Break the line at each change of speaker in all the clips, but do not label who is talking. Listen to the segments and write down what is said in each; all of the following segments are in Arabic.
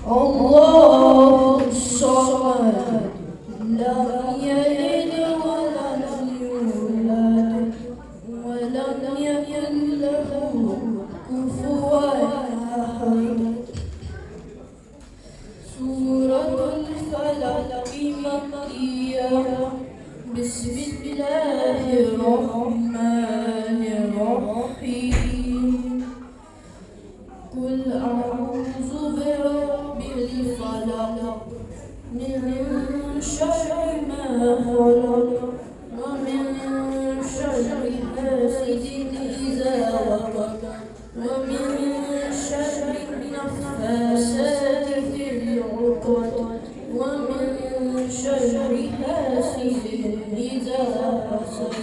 الله الصمد لم يلد ولم يولد ولم يكن له كفوا أحد. سورة الفلق مكية. بسم الله الرحمن الرحيم. قل أعوذ برب الفلق من شر ما خلق ومن شر حاسد إذا وقب ومن شر النفاثات في العقد ومن شر حاسد إذا حسد.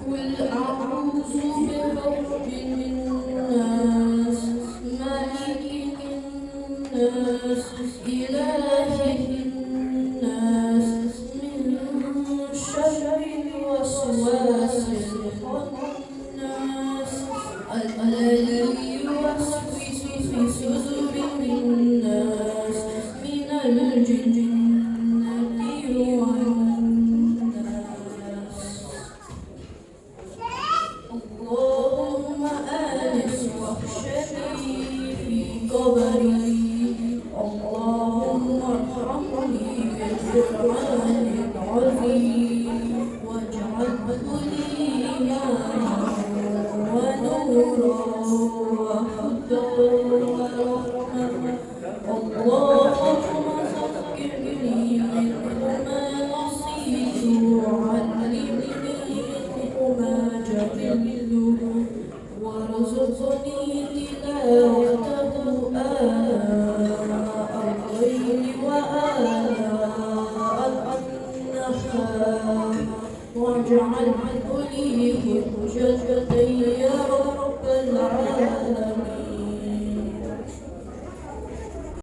قل أعوذ برب الناس ملك الناس إله الناس من شر الوسواس الخناس الذي يوسوس في صدور الناس من الجنة والناس. اللهم آنس وحشتي في قبري. اللهم ارحمني بالقرآن العظيم واجعله لي إماما ونورا وهدى ورحمة. اللهم ذكرني منه ما نسيت وعلمني منه ما جهلت وارزقني تلاوته آناء الليل وآناء النهار واجعله لي حجة يا رب